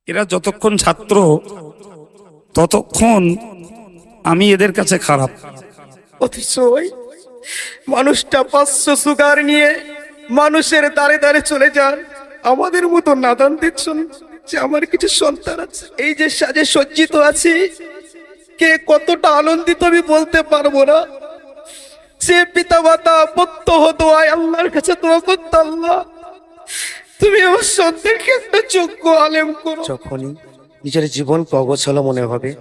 এরা যতক্ষণ ছাত্র ততক্ষণ আমি এদের কাছে খারাপ। অথচ ওই মানুষটা 500 সুগার নিয়ে মানুষের দ্বারে দ্বারে চলে যান আমাদের মতো নাদানদের জন্য, যে আমার কিছু সন্তান আছে, এই যে সাজে সজ্জিত আছি, কে কতটা আনন্দিত আমি বলতে পারবো না। যে পিতা মাতা প্রত্যহ দোয়ায় আল্লাহর কাছে দোয়া করতো, আল্লাহ তুমি আমার সন্তানকে একটা যোগ্য আলেম করো। যখনই নিজের জীবনকে অগোছালো মনে হবে,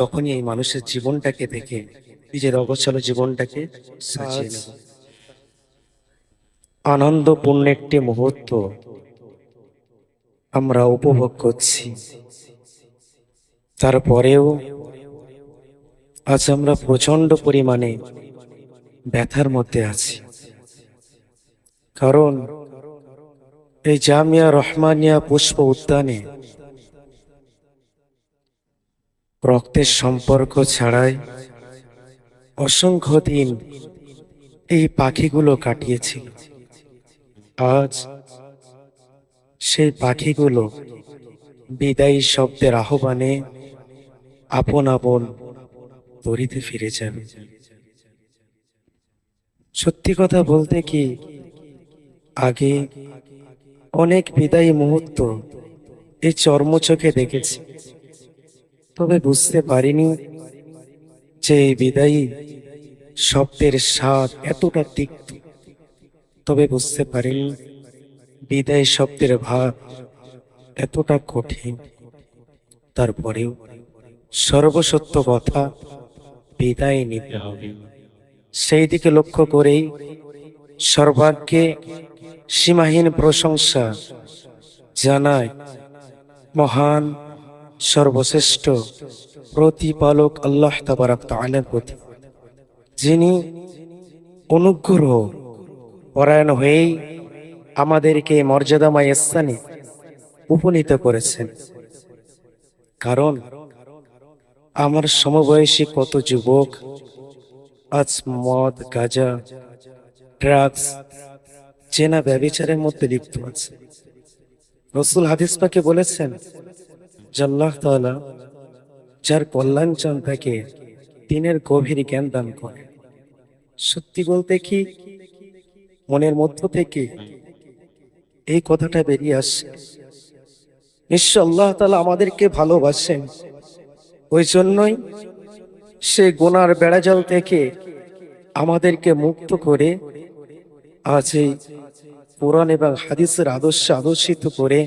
তখনই এই মানুষের জীবনটাকে দেখে নিজের অগোছালো জীবনটাকে সাজিয়ে নেব। আনন্দপূর্ণ একটি মুহূর্ত আমরা উপভোগ করছি, তারপরেও আজ আমরা প্রচন্ড পরিমাণে ব্যথার মধ্যে আছি। কারণ এই জামিয়া রহমানিয়া পুষ্প উদ্যানে রক্তের সম্পর্ক ছাড়াই অসংখ্য দিন এই পাখিগুলো কাটিয়েছিল। আজ সেই পাখিগুলো বিদায়ী শব্দের আহ্বানে আপন আপন তরিতে ফিরে যাবে। সত্যি কথা বলতে কি, আগে অনেক বিদায়ী মুহূর্ত এই চর্মচোখে দেখেছি, তবে বুঝতে পারিনি যে এই বিদায়ী শব্দের স্বাদ এতটা তিক্ত। তবে বুঝতে পারিনি বিদায়ী শব্দের ভাব এতটা কঠিন। তারপরেও সর্বসত্য কথা, বিদায় নিতে হবে। সেই দিকে লক্ষ্য করেই সর্বাগ্যে সীমাহীন প্রশংসা জানায় মহান সর্বশ্রেষ্ঠ প্রতিপালক আল্লাহ তাবারক তাআলার প্রতি, যিনি অনুগ্রহ পরায়ণ হয়েই আমাদেরকে মর্যাদাময় স্থানে উপনীত করেছেন। কারণ আমার সমবয়সী কত যুবক আজ মদ, গাঁজা, ড্রাগস, চেনা ব্যভিচারের মধ্যে লিপ্ত আছে। রাসূল হাদিস পাকে বলেছেন যে আল্লাহ তাআলা যার কল্যাণ চান তাকে দিনের গভীর জ্ঞান দান করে। সত্যি বলতে কি, মনের মধ্য থেকে এই কথাটা বেরিয়ে আসছে। নিশ্চয় আল্লাহ তাআলা আমাদেরকে ভালোবাসেন, ওই জন্যই সে গুনার বেড়াজাল থেকে আমাদেরকে মুক্ত করে আজ এই কোরআন এবং হাদিসের আদর্শে আদর্শিত করে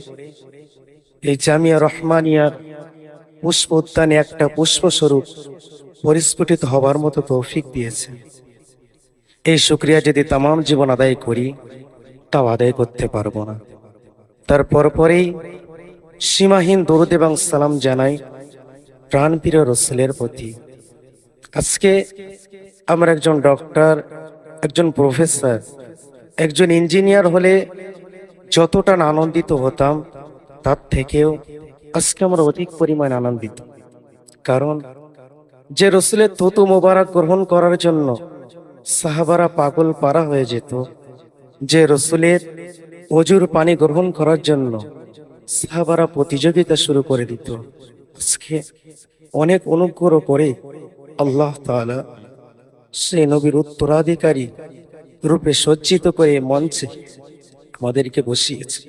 এই জামিয়া রহমানিয়ার পুষ্প উদ্যানে একটা পুষ্পস্বরূপ পরিস্ফুটিত হবার মতো তৌফিক দিয়েছেন। এই শুকরিয়া যদি তামাম জীবন আদায় করি, তাও আদায় করতে পারবো না। তারপর পরেই সীমাহীন দরুদ এবং সালাম জানাই প্রাণপ্রিয় রাসূলের প্রতি। আজকে আমরা একজন ডক্টর, একজন প্রফেসর, একজন ইঞ্জিনিয়ার হলে যতটা না আনন্দিত হতাম, তার থেকেও আজকে আমরা অধিক পরিমাণ আনন্দিত। কারণ যে রাসূলের থুতু মোবারক গ্রহণ করার জন্য সাহাবারা পাগল পারা হয়ে যেত, যে রাসূলের ওযুর পানি গ্রহণ করার জন্য সাহাবারা প্রতিযোগিতা শুরু করে দিত, আজকে অনেক অনুগ্রহ করে আল্লাহ তাআলা সেই নবীর উত্তরাধিকারী রূপে সজ্জিত করে মঞ্চে আমাদেরকে বসিয়েছে।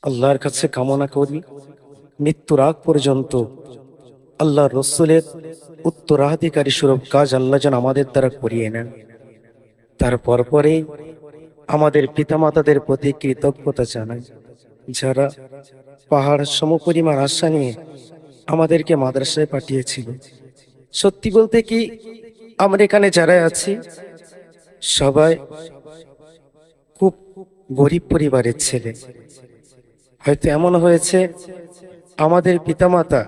আল্লাহর কাছে কামনা করি মৃত্যুর আগ পর্যন্ত আল্লাহর রাসূলের উত্তরাধিকারী স্বরূপ কাজ আল্লাহ যেন আমাদের দ্বারা করিয়ে নেন। তারপর পরে আমাদের পিতামাতাদের প্রতি কৃতজ্ঞতা জানাই, যারা পাহাড় সমপরিমাণ আশা নিয়ে আমাদেরকে মাদ্রাসায় পাঠিয়েছিল। সত্যি বলতে কি, আমরা এখানে যারা আছি সবাই খুব গরিব পরিবারের ছেলে। হয়তো এমন হয়েছে আমাদের পিতামাতা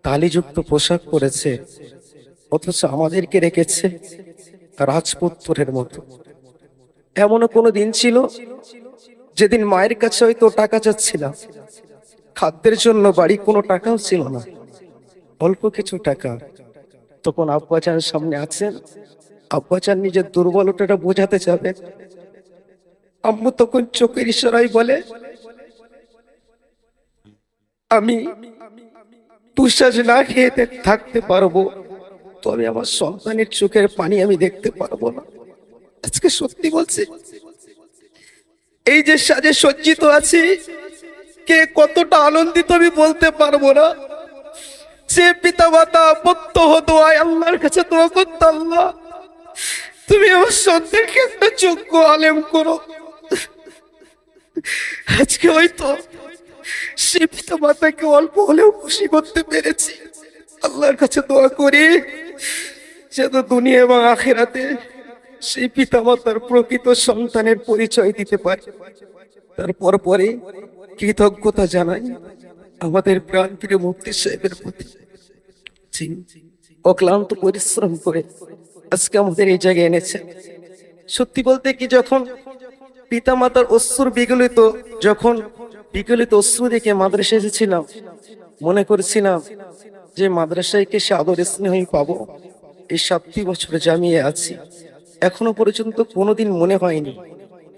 তালিযুক্ত পোশাক পরেছে, অথচ আমাদেরকে রেখেছে রাজপুত্রের মতো। এমনও কোনো দিন ছিল যেদিন মায়ের কাছে হয়তো টাকা চাচ্ছিলাম, খাদ্যের জন্য বাড়ি কোনো টাকাও ছিল না, অল্প কিছু টাকা। তখন আব্বাজান সামনে আছেন, আব্বাজান নিজের দুর্বলতাটা বোঝাতে যাবে, আম্মু তখন চোখের ইশারায় বলে, আমি তুষাজ না খেয়ে থাকতে পারবো, তবে আমার সন্তানের চোখের পানি আমি দেখতে পারবো না। আজকে সত্যি বলছি, এই যে সাজে সজ্জিত আছি, কে কতটা আনন্দিত আমি বলতে পারবো না। যে পিতা মাতা প্রত্যহ দোয়ায় আল্লাহর কাছে দোয়া করতো, আল্লাহ তুমি আমার সন্তানকে একটা যোগ্য আলেম করো। আজকে হয়তো সে পিতা মাতাকে অল্প হলেও খুশি করতে পেরেছি। আল্লাহর কাছে দোয়া করি যেন দুনিয়া এবং আখিরাতে সেই পিতা মাতার প্রকৃত সন্তানের পরিচয় দিতে পারে। তারপর পরে কৃতজ্ঞতা জানাই আমাদের প্রাণপ্রিয় মুফতি সাহেবের প্রতি, যিনি অক্লান্ত পরিশ্রম করে আজকে আমাদের এই জায়গায় এনেছেন। সত্যি বলতে কি, যখন পিতা মাতার অশ্রু বিগলিত অশ্রু দেখে মাদ্রাসায় এসেছিলাম, মনে করেছিলাম যে মাদ্রাসায় কে সে আদর স্নেহই পাবো। এই 7 বছর জামিয়ে আছি, এখনো পর্যন্ত কোনোদিন মনে হয়নি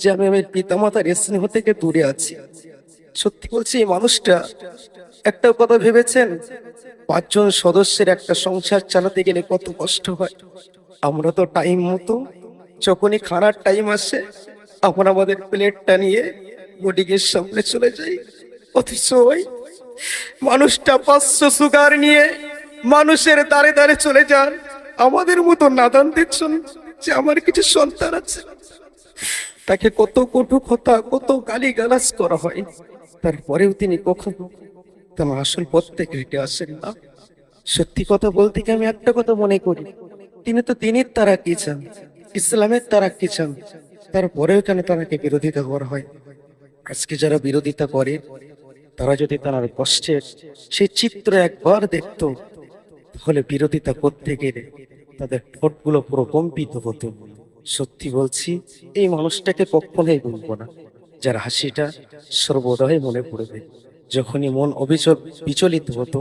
যে আমি আমার পিতা মাতার স্নেহ থেকে দূরে আছি। সত্যি বলছি, এই মানুষটা, একটা কথা ভেবেছেন, 5 জন সদস্যের একটা সংসার চালাতে গেলে কত কষ্ট হয়। আমরা তো টাইম মতো যখনই খানার টাইম আসে আমরা আমাদের প্লেটটা নিয়ে বোর্ডিংয়ের সামনে চলে যাই, অথচ ওই মানুষটা 500 সুগার নিয়ে মানুষের দ্বারে দ্বারে চলে যান আমাদের মতো নাদানদের জন্য যে আমার কিছু সন্তান আছে। তাকে কত কটু কথা, কত গালি গালাজ করা হয়, তারপরেও তিনি কখনো তার আসল পথ থেকে হেঁটে আসেন না। সত্যি কথা বলতে কি, আমি একটা কথা মনে করি, তিনি তো দিনের তারাক্কি চান, ইসলামের তারাক্কি চান, তারপরেও কেন তাকে বিরোধিতা করা হয়? আজকে যারা বিরোধিতা করে তারা যদি তার কষ্টের সেই চিত্র একবার দেখতো, তাহলে বিরোধিতা করতে গেলে তাদের ঠোঁটগুলো পুরো কম্পিত হতো। সত্যি বলছি, এই মানুষটাকে কখনোই বলবো না যার হাসিটা সর্বদাই মনে পড়বে। যখনই মন বিচলিত হতো,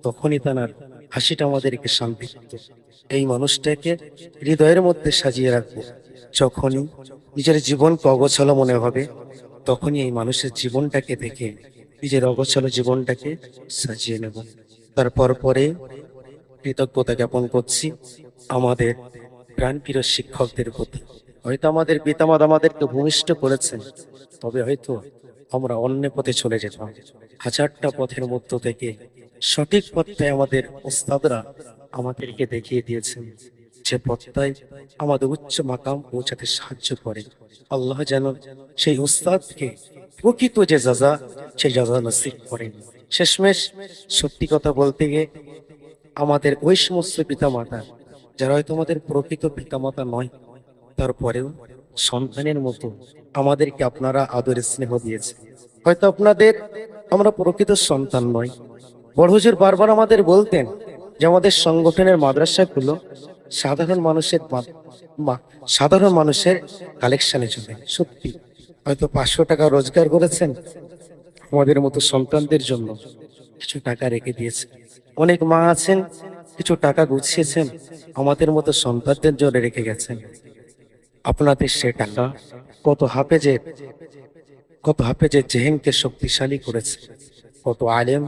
তখনই তার হাসিটা আমাদেরকে শান্তি দিত। এই মানুষটাকে হৃদয়ের মধ্যে সাজিয়ে রাখবো। যখনই নিজের জীবনকে অগোছালো মনে হবে, তখনই এই মানুষের জীবনটাকে দেখে নিজের অগোছালো জীবনটাকে সাজিয়ে নেব। তারপর পরে কৃতজ্ঞতা জ্ঞাপন করছি আমাদের প্রাণপ্রিয় শিক্ষকদের প্রতি। হয়তো আমাদের পিতামাতা আমাদেরকে ভূমিষ্ঠ করেছেন, তবে হয়তো আমরা অন্য পথে চলে যেতাম। 1000টা পথের মধ্য থেকে সঠিক পথটাই আমাদের ওস্তাদরা আমাদেরকে দেখিয়ে দিয়েছেন, যে পথটাই আমাদের উচ্চ মাকাম পৌঁছাতে সাহায্য করে। আল্লাহ যেন সেই ওস্তাদকে প্রকৃত যে যাজা, সেই যাজা নসিব করেন। শেষমেশ সত্যি কথা বলতে গিয়ে আমাদের ওই সমস্ত পিতামাতা যারা হয়তো আমাদের প্রকৃত পিতামাতা নয়, তারপরেও সন্তানের মতো আমাদেরকে আপনারা আদর স্নেহ দিয়েছে। হয়তো আপনাদের আমরা প্রকৃত সন্তান নই। বড় হুজুর বারবার আমাদের বলতেন যে আমাদের সংগঠনের মাদ্রাসাগুলো সাধারণ মানুষের কালেকশনে চলে। সত্যি, হয়তো 500 টাকা রোজগার করেছেন, আমাদের মতো সন্তানদের জন্য কিছু টাকা রেখে দিয়েছেন। অনেক মা আছেন, কিছু টাকা গুছিয়েছেন, আমাদের মতো সন্তানদের জন্য রেখে গেছেন। আপনাদের সে টাকা কত হাফেজের জেহেনকে শক্তিশালী করেছে, কত আলেম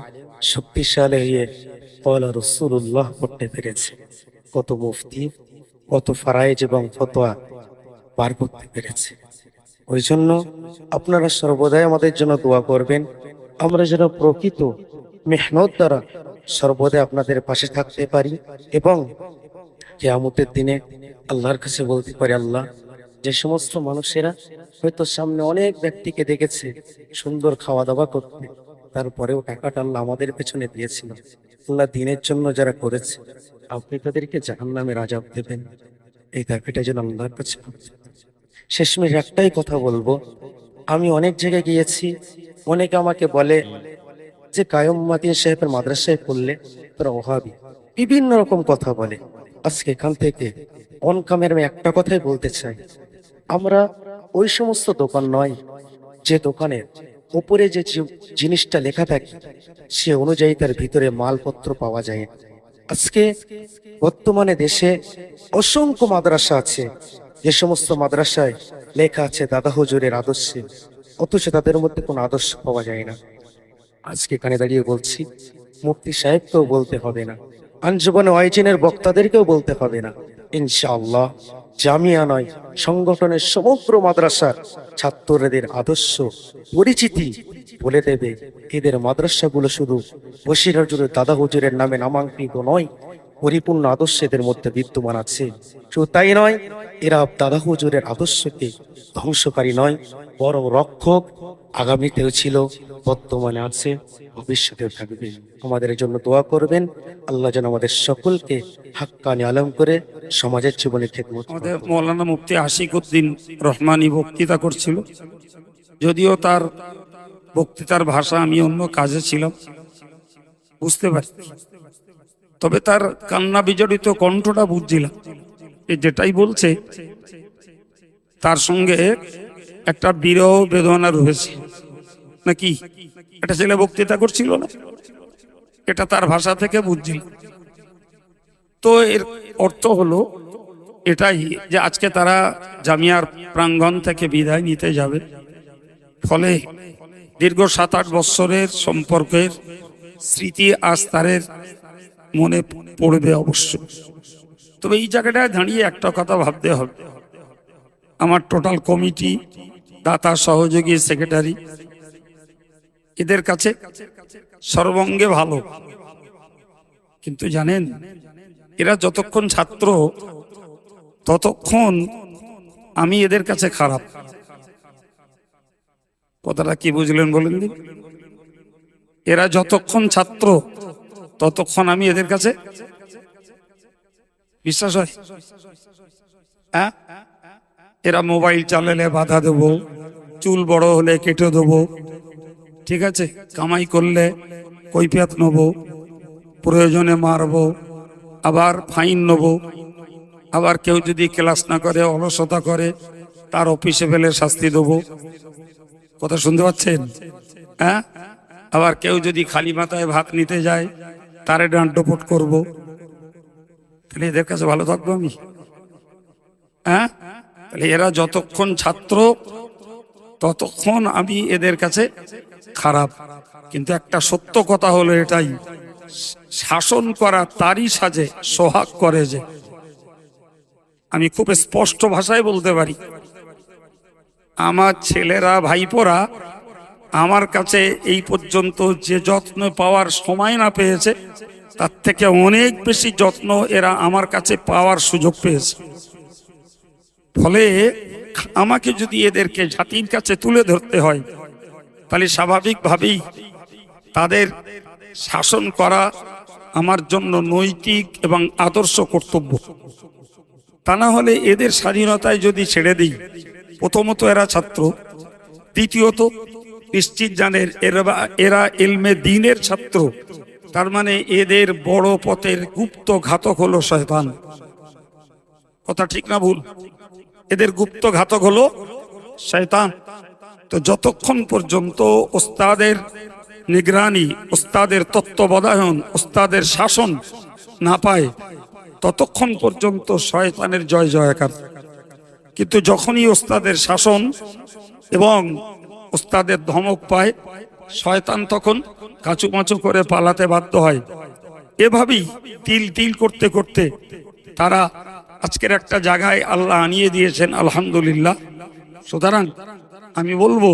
শক্তিশালী হয়ে কওলা রাসূলুল্লাহ পড়তে পেরেছে, কত মুফতি, কত ফারায়েজ এবং ফতোয়া বার করতে পেরেছে। ওই জন্য আপনারা সর্বদাই আমাদের জন্য দোয়া করবেন, আমরা যেন প্রকৃত মেহনত দ্বারা সর্বদাই আপনাদের পাশে থাকতে পারি এবং কিয়ামতের দিনে আল্লাহর কাছে বলতে পারি, আল্লাহ, যে সমস্ত মানুষেরা হয়তো সামনে অনেক ব্যক্তিকে দেখেছে সুন্দর খাওয়া দাওয়া করতে, তারপরেও টাকাটা আল্লাহ আমাদের পেছনে দিয়েছিল, আল্লাহ দিনের জন্য যারা করেছে, আপনি তাদেরকে জাহান্নামের আযাব দেবেন। এই দাবিটা যেন আল্লাহর কাছে। শেষমেশ একটাই কথা বলবো, আমি অনেক জায়গায় গিয়েছি, অনেকে আমাকে বলে যে কায়ুম মাতিয়া সাহেবের মাদ্রাসায় পড়লে তোরা ওহাবি, বিভিন্ন রকম কথা বলে। আজকে এখান থেকে অন ক্যামেরা আমি একটা কথাই বলতে চাই, আমরা ওই সমস্ত দোকান নয় যে দোকানের উপরে যে জিনিসটা লেখা থাকে সে অনুযায়ী তার ভিতরে মালপত্র পাওয়া যায়। আজকে বর্তমানে দেশে অসংখ্য মাদ্রাসা আছে, যে সমস্ত মাদ্রাসায় লেখা আছে দাদা হুজুরের আদর্শে, অথচ তাদের মধ্যে কোনো আদর্শ পাওয়া যায় না। আজকে এখানে দাঁড়িয়ে বলছি, মুফতি সাহেবকেও বলতে হবে না, আঞ্জুমানে ওয়াইজিনের বক্তাদেরকেও বলতে হবে না, ইনশাআল্লাহ জামিয়া নয়, সংগঠনের সমগ্র মাদ্রাসার ছাত্রদের আদর্শ পরিচিতি বলে দেবে। এদের মাদ্রাসাগুলো শুধু বসিরহাটের দাদা হুজুরের নামে নামাঙ্কিত নয়, পরিপূর্ণ আদর্শ এদের মধ্যে বিদ্যমান আছে। শুধু তাই নয়, এরা দাদা হুজুরের আদর্শকে ধ্বংসকারী নয়, বরং রক্ষক। আগামীতেও ছিল, বর্তমানে আছে, ভবিষ্যতেও থাকবে। আমাদের জন্য দোয়া করবেন, আল্লাহ যেন আমাদের সকলকে হাক্কানি আলম করে সমাজের জীবনে খেদমত করেন। আমাদের মৌলানা মুফতি আশিকুদ্দিন রহমানি বক্তৃতা করছিল, যদিও তার বক্তৃতার ভাষা আমি অন্য কাজে ছিলাম, বুঝতে পারি, তবে তার কান্না বিজড়িত কণ্ঠটা বুঝছিলাম। এ যেটাই বলছে তার সঙ্গে একটা বিরহ বেদনা রয়েছে নাকি। একটা ছেলে বক্তৃতা করছিল না, এটা তার ভাষা থেকে বুঝছিল। তো এর অর্থ হলো এটাই যে আজকে তারা জামিয়ার প্রাঙ্গণ থেকে বিদায় নিতে যাবে, ফলে দীর্ঘ 7-8 বৎসরের সম্পর্কের স্মৃতি আজ তাদের মনে পড়বে অবশ্য। তবে এই জায়গাটায় দাঁড়িয়ে একটা কথা ভাবতে হবে, আমার টোটাল কমিটি, দাতা, সহযোগী, সেক্রেটারি, এদের কাছে সর্বঙ্গে ভালো, কিন্তু জানেন এরা যতক্ষণ ছাত্র ততক্ষণ আমি এদের কাছে খারাপ। কথাটা কি বুঝলেন বলেন দিন? এরা যতক্ষণ ছাত্র ততক্ষণ আমি এদের কাছে, বিশ্বাস হয়? হ্যাঁ, এরা মোবাইল চালালে বাধা দেব, চুল বড় হলে কেটে দেব, ঠিক আছে, কামাই করলে কৈফিয়ত নেব, প্রয়োজনে মারব, আবার ফাইন নেব, আবার কেউ যদি ক্লাস না করে, অলসতা করে, তার অফিসে ফেলে শাস্তি দেব। কথা শুনতে পাচ্ছেন? হ্যাঁ, আবার কেউ যদি খালি মাথায় ভাত নিতে যায় তারে ডান্ডপট করব। তাহলে এদের কাছে ভালো থাকবো আমি? হ্যাঁ, তাহলে এরা যতক্ষণ ছাত্র ততক্ষণ আমি এদের কাছে খারাপ। কিন্তু একটা সত্য কথা হলো এটাই, শাসন করা তারই সাজে সোহাগ করে যে। আমি খুব স্পষ্ট ভাষায় বলতে পারি, আমার ছেলেরা, ভাইপোরা আমার কাছে এই পর্যন্ত যে যত্ন পাওয়ার সময় না পেয়েছে, তার থেকে অনেক বেশি যত্ন এরা আমার কাছে পাওয়ার সুযোগ পেয়েছে। ফলে আমাকে যদি এদেরকে জাতির কাছে তুলে ধরতে হয়, তাহলে স্বাভাবিকভাবেই তাদের শাসন করা আমার জন্য নৈতিক এবং আদর্শ কর্তব্য। তা না হলে এদের স্বাধীনতায় যদি ছেড়ে দিই, প্রথমত এরা ছাত্র, দ্বিতীয়ত নিশ্চিত জানেন এরা ইলমে দ্বীনের ছাত্র, তার মানে এদের বড় পথের গুপ্ত ঘাতক হলো শয়তান। কথা ঠিক না ভুল? এদের গুপ্ত ঘাতক হলো শয়তান। তো যতক্ষণ পর্যন্ত ওস্তাদের নিগরানি, ওস্তাদের তত্ত্বাবধান, ওস্তাদের শাসন না পায়, ততক্ষণ পর্যন্ত শয়তানের জয় জয়কার। কিন্তু যখনই ওস্তাদের শাসন এবং ওস্তাদের ধমক পায়, শয়তান তখন কাচুমাচু করে পালাতে বাধ্য হয়। এভাবেই তিল তিল করতে করতে তারা আজকের একটা জায়গায় আল্লাহ আনিয়ে দিয়েছেন, আলহামদুলিল্লাহ। সুতরাং আমি বলবো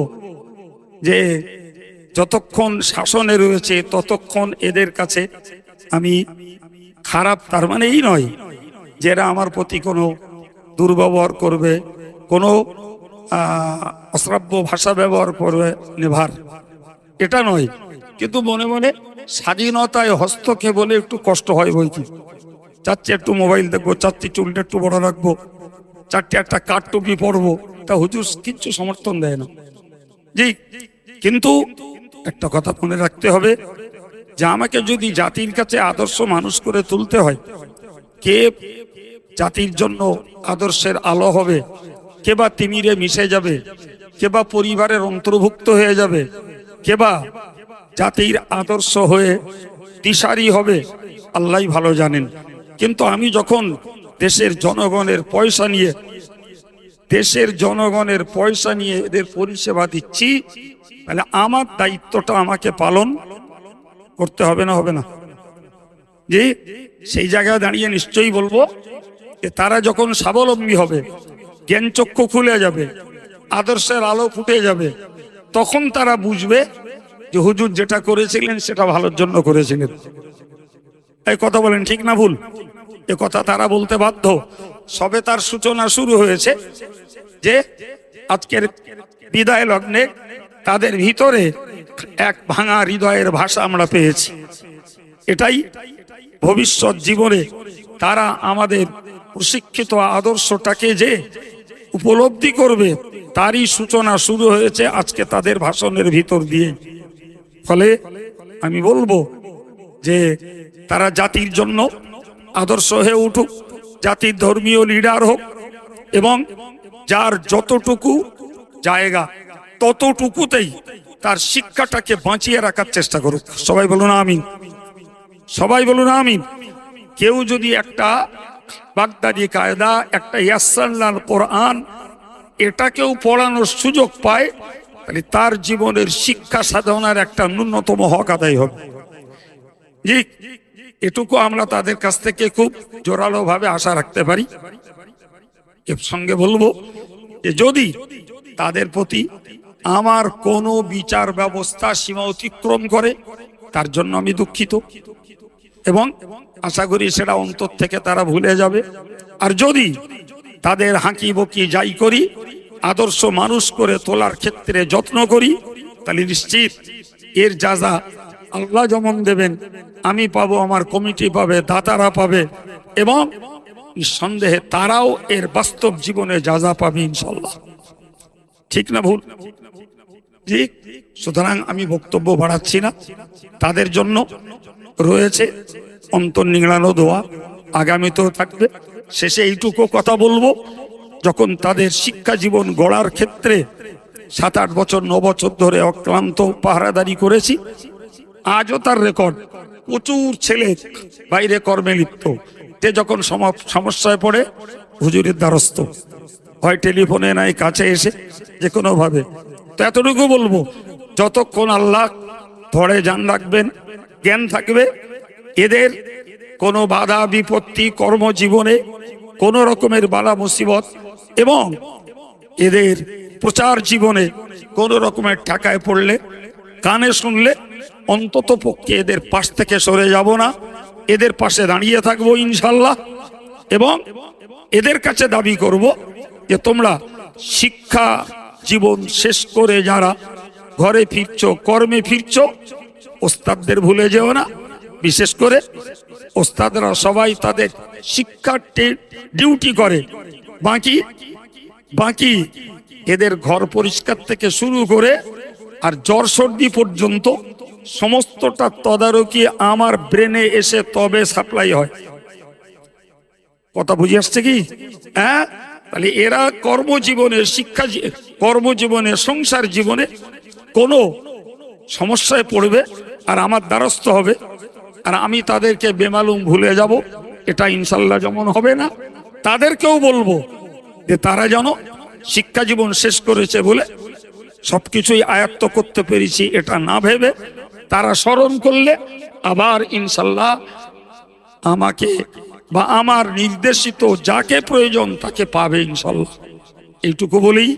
যে যতক্ষণ শাসনে রয়েছে ততক্ষণ এদের কাছে আমি খারাপ। তার মানে এই নয় যে এরা আমার প্রতি কোনো দুর্ব্যবহার করবে, কোনো অশ্রাব্য ভাষা ব্যবহার করবে, নেভার, এটা নয়। কিন্তু মনে মনে স্বাধীনতায় হস্তক্ষেপ বলে একটু কষ্ট হয় বই কি। চাচ্ছি একটু মোবাইল দেখবো, চাচ্ছি চুলটা একটু বড় রাখবো, চারটে একটা কাঠ টুপি পরবো, তা হুজুর কিচ্ছু সমর্থন দেয় না। জি, কিন্তু একটা কথা মনে রাখতে হবে যে আমাকে যদি জাতির কাছে আদর্শ মানুষ করে তুলতে হয়, কে জাতির জন্য আদর্শের আলো হবে, কে বা তিমিরে মিশে যাবে, কে বা পরিবারের অন্তর্ভুক্ত হয়ে যাবে, কে বা জাতির আদর্শ হয়ে দিশারি হবে, আল্লাহই ভালো জানেন। কিন্তু আমি যখন দেশের জনগণের পয়সা নিয়ে এদের পরিষেবা দিচ্ছি, তাহলে আমার দায়িত্বটা আমাকে পালন করতে হবে না? হবে না? যে সেই জায়গায় দাঁড়িয়ে নিশ্চয়ই বলবো যে তারা যখন স্বাবলম্বী হবে, জ্ঞান চক্ষু খুলে যাবে, আদর্শের আলো ফুটে যাবে, তখন তারা বুঝবে যে হুজুর যেটা করেছিলেন সেটা ভালোর জন্য করেছিলেন। এই কথা বলেন, ঠিক না ভুল? এ কথা তারা বলতে বাধ্য। সবে তার সূচনা শুরু হয়েছে যে আজকের বিদায় লগ্নে তাদের ভিতরে এক ভাঙা হৃদয়ের ভাষা আমরা পেয়েছি। এটাই ভবিষ্যৎ জীবনে তারা আমাদের প্রশিক্ষিত আদর্শটাকে যে উপলব্ধি করবে, তারই সূচনা শুরু হয়েছে আজকে তাদের ভাষণের ভিতর দিয়ে। ফলে আমি বলবো যে তারা জাতির জন্য আদর্শ হয়ে উঠুক, জাতির ধর্মীয় লিডার হোক, এবং যার যতটুকু জায়গা ততটুকুতেই তার শিক্ষাটাকে বাঁচিয়ে রাখার চেষ্টা করুক। সবাই বলুন আমিন। সবাই বলুন আমিন। কেউ যদি একটা বাগদাদি কায়দা, একটা ইয়াসাল্লাল কোরআন এটাকেও পড়ানোর সুযোগ পায়, তাহলে তার জীবনের শিক্ষা সাধনার একটা ন্যূনতম হক আদায় হবে। জি, এটুকু আমরা তাদের কাছ থেকে খুব জোরালো ভাবে আশা রাখতে পারি। এর সঙ্গে বলবো যে যদি তাদের প্রতি আমার কোনো বিচার ব্যবস্থা সীমা অতিক্রম করে, তার জন্য আমি দুঃখিত, এবং আশা করি সেটা অন্তর থেকে তারা ভুলে যাবে। আর যদি তাদের হাঁকি বকি যাই করি, আদর্শ মানুষ করে তোলার ক্ষেত্রে যত্ন করি, তাহলে নিশ্চিত এর যাজা আল্লাহ যেমন দেবেন, আমি পাবো, আমার কমিটি পাবে, দাতারা পাবে, এবং নিঃসন্দেহে তারাও এর বাস্তব জীবনে যাজা পাবে ইনশাল্লাহ। ঠিক না ভুল? জি। সুতরাং আমি বক্তব্য বাড়াচ্ছি না। তাদের জন্য রয়েছে অন্তর নিংড়ানো দোয়া, আগামীতেও থাকবে। শেষে এইটুকু কথা বলবো, যখন তাদের শিক্ষা জীবন গড়ার ক্ষেত্রে 7-8 বছর 9 বছর ধরে অক্লান্ত পাহারাদারি করেছি, আজও তার রেকর্ড। প্রচুর ছেলে বাইরে কর্মে লিপ্ত, তে যখন সমস্যায় পড়ে হুজুরের দ্বারস্থ হয়, টেলিফোনে নাই কাছে এসে যে কোনো ভাবে। তো এতটুকু বলবো, যতক্ষণ আল্লাহ ধরে জান রাখবেন, জ্ঞান থাকবে, এদের কোনো বাধা বিপত্তি কর্মজীবনে, কোনো রকমের বালা মুসিবত, এবং এদের প্রচার জীবনে কোনো রকমের ঠাকায় পড়লে, কানে শুনলে অন্তত পক্ষে এদের পাশ থেকে সরে যাব না, এদের পাশে দাঁড়িয়ে থাকবো ইনশাল্লাহ। এবং এদের কাছে দাবি করব যে তোমরা শিক্ষা জীবন শেষ করে যারা ঘরে ফিরছো, কর্মে ফিরছো, ওস্তাদদের ভুলে যেও না। বিশেষ করে ওস্তাদরা সবাই তাদের শিক্ষার ডিউটি করে, বাকি এদের ঘর পরিষ্কার থেকে শুরু করে আর জ্বর সর্দি পর্যন্ত সমস্তটা তদারকি আমার ব্রেনে এসে তবে সাপ্লাই হয়। কথা বুঝে আসছে কি? হ্যাঁ। তাহলে এরা কর্মজীবনে, শিক্ষা কর্মজীবনে, সংসার জীবনে কোনো সমস্যায় পড়বে আর আমার দ্বারস্থ হবে, আর আমি তাদেরকে বেমালুম ভুলে যাব, এটা ইনশাল্লাহ যেমন হবে না। তাদেরকেও বলবো যে তারা যেন শিক্ষা জীবন শেষ করেছে বলে সবকিছুই আয়ত্ত করতে পেরেছি এটা না ভেবে, তারা স্মরণ করলে আবার ইনশাল্লাহ আমাকে বা আমার নির্দেশিত যাকে প্রয়োজন তাকে পাবে ইনশাল্লাহ। এইটুকু বলেই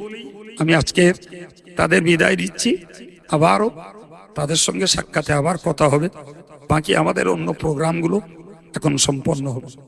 আমি আজকে তাদের বিদায় দিচ্ছি। আবারও তাদের সঙ্গে সাক্ষাতে আবার কথা হবে। বাকি আমাদের অন্য প্রোগ্রামগুলো এখন সম্পন্ন হবে।